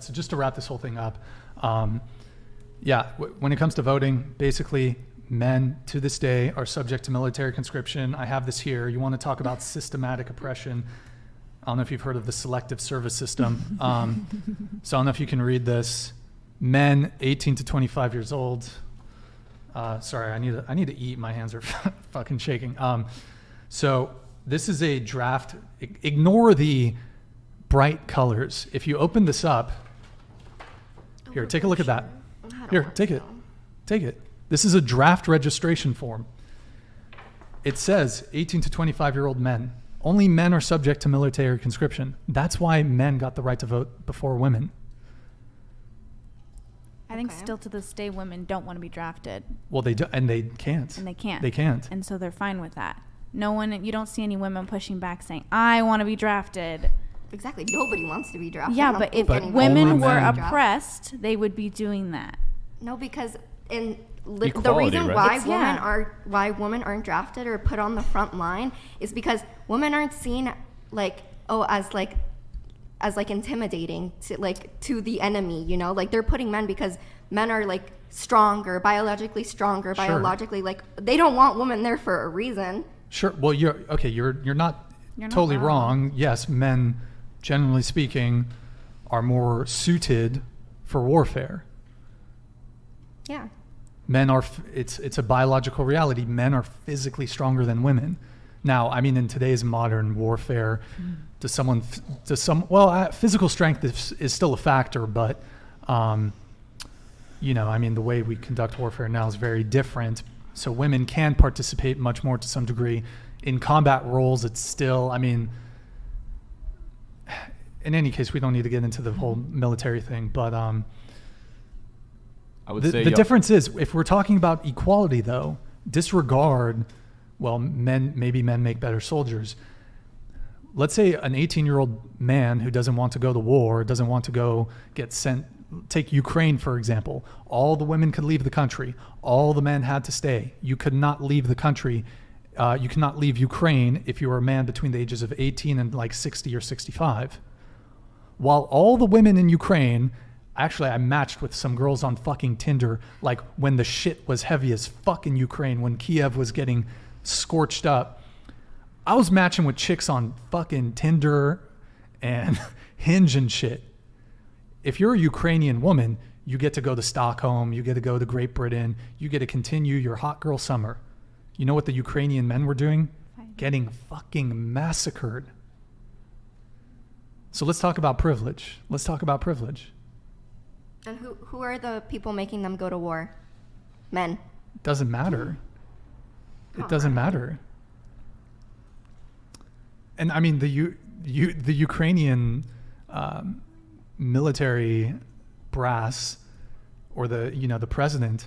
So just to wrap this whole thing up, when it comes to voting, basically men to this day are subject to military conscription. I have this here. You want to talk about systematic oppression. I don't know if you've heard of the selective service system. So I don't know if you can read this. Men 18 to 25 years old. Sorry, I need to eat. My hands are fucking shaking. So this is a draft. Ignore the bright colors. If you open this up, here, take a look at that. Here, take it. Take it. This is a draft registration form. It says 18 to 25-year-old men. Only men are subject to military conscription. That's why men got the right to vote before women. I think still to this day, women don't want to be drafted. Well, they do, and they can't. And they can't. They can't. And so they're fine with that. No one, you don't see any women pushing back saying, I want to be drafted. Exactly. Nobody wants to be drafted. Yeah, but if women were oppressed, they would be doing that. No, because the Equality, reason right? why women aren't drafted or put on the front line is because women aren't seen as intimidating to the enemy, you know? Like they're putting men because men are like stronger, biologically stronger, Sure. biologically they don't want women there for a reason. Sure. Well, you're not totally wrong. Yes, men, generally speaking, are more suited for warfare. Yeah. Men are, it's a biological reality. Men are physically stronger than women. Now, I mean, in today's modern warfare, physical strength is still a factor, but, I mean, the way we conduct warfare now is very different. So women can participate much more to some degree. In combat roles, it's still, I mean, in any case, we don't need to get into the whole military thing, but I would say the difference is, if we're talking about equality, though, disregard, men make better soldiers. Let's say an 18-year-old man who doesn't want to go to war, doesn't want to go get sent, take Ukraine, for example. All the women could leave the country. All the men had to stay. You could not leave the country. You cannot leave Ukraine if you were a man between the ages of 18 and like 60 or 65. While all the women in Ukraine, actually I matched with some girls on fucking Tinder, like when the shit was heavy as fuck in Ukraine, when Kiev was getting scorched up. I was matching with chicks on fucking Tinder and Hinge and shit. If you're a Ukrainian woman, you get to go to Stockholm, you get to go to Great Britain, you get to continue your hot girl summer. You know what the Ukrainian men were doing? Getting fucking massacred. So let's talk about privilege. Let's talk about privilege. And who are the people making them go to war? Men. Doesn't matter. It doesn't matter. And I mean, the Ukrainian military brass, or the president,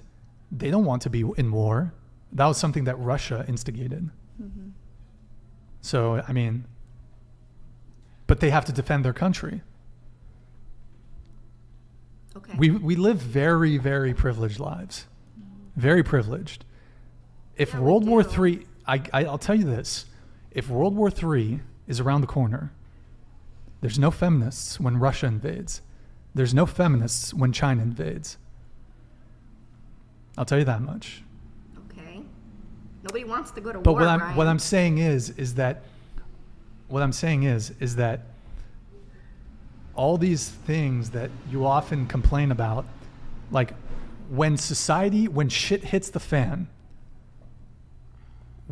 they don't want to be in war. That was something that Russia instigated. Mm-hmm. So I mean, but they have to defend their country. Okay. We live very, very privileged lives. Very privileged. If World War III, I'll tell you this, if World War III is around the corner, there's no feminists when Russia invades. There's no feminists when China invades. I'll tell you that much. Okay. Nobody wants to go to war, Ryan. But what I'm saying is that all these things that you often complain about, like when shit hits the fan,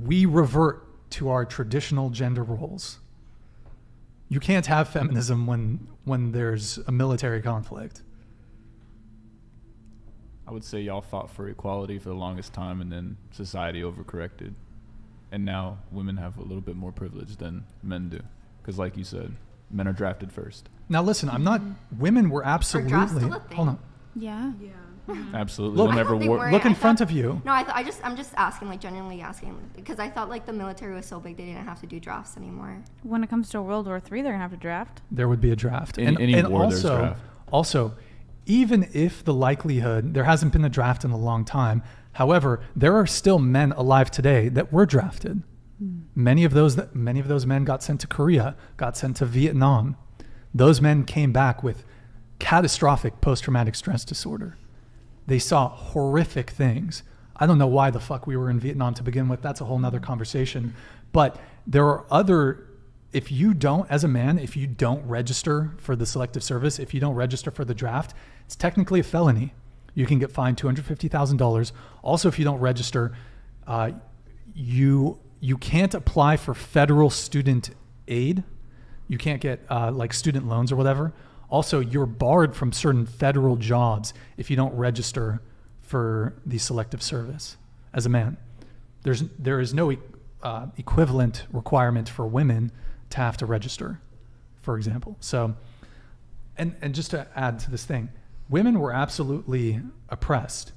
we revert to our traditional gender roles. You can't have feminism when there's a military conflict. I would say y'all fought for equality for the longest time, and then society overcorrected. And now women have a little bit more privilege than men do. Because like you said, men are drafted first. Now listen, women were absolutely, hold on. Yeah. Absolutely. Look in front of you. No, I'm just asking, genuinely asking, because I thought the military was so big they didn't have to do drafts anymore. When it comes to World War III, they're gonna have to draft. There would be a draft. In any war, there's draft. Also, even if the likelihood, there hasn't been a draft in a long time, however, there are still men alive today that were drafted. Many of those men got sent to Korea, got sent to Vietnam. Those men came back with catastrophic post-traumatic stress disorder. They saw horrific things. I don't know why the fuck we were in Vietnam to begin with. That's a whole nother conversation. But there are other, if you don't, as a man, if you don't register for the selective service, if you don't register for the draft, it's technically a felony. You can get fined $250,000. Also, if you don't register, you can't apply for federal student aid. You can't get like student loans or whatever. Also, you're barred from certain federal jobs if you don't register for the selective service as a man. There is no equivalent requirement for women to have to register, for example. So, and just to add to this thing, women were absolutely oppressed,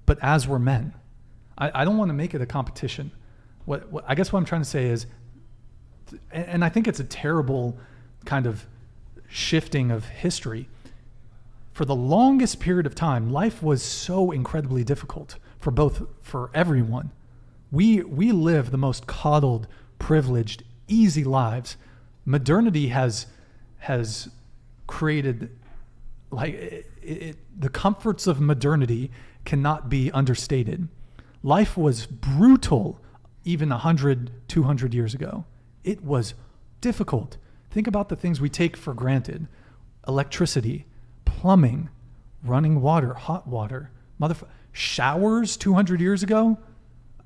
but as were men. I don't want to make it a competition. What I guess what I'm trying to say is, and I think it's a terrible kind of shifting of history. For the longest period of time, life was so incredibly difficult for everyone. We live the most coddled, privileged, easy lives. Modernity has created the comforts of modernity cannot be understated. Life was brutal even 100, 200 years ago. It was difficult. Think about the things we take for granted. Electricity, plumbing, running water, hot water, showers 200 years ago.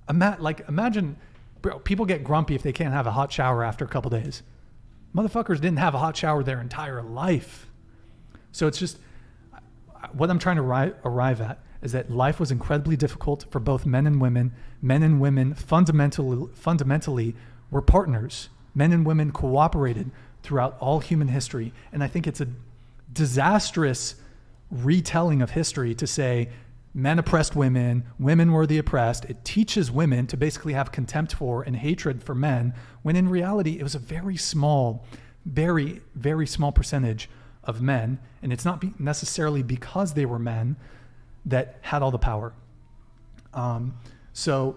Imagine, bro, people get grumpy if they can't have a hot shower after a couple days. Motherfuckers didn't have a hot shower their entire life. So it's just, what I'm trying to arrive at is that life was incredibly difficult for both men and women. Men and women fundamentally were partners. Men and women cooperated throughout all human history. And I think it's a disastrous retelling of history to say men oppressed women, women were the oppressed. It teaches women to basically have contempt for and hatred for men, when in reality it was a very small, very, very small percentage of men. And it's not necessarily because they were men that had all the power. So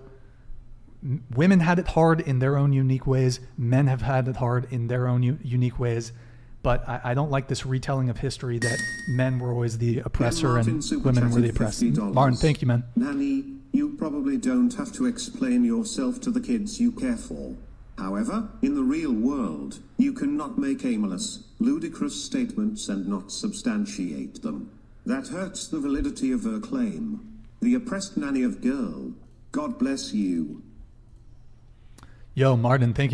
women had it hard in their own unique ways. Men have had it hard in their own unique ways. But I don't like this retelling of history that men were always the oppressor and women were the oppressed. Martin, thank you, man. Nanny, you probably don't have to explain yourself to the kids you care for. However, in the real world, you cannot make aimless, ludicrous statements and not substantiate them. That hurts the validity of her claim. The oppressed nanny of girl. God bless you. Yo, Martin, thank you, man.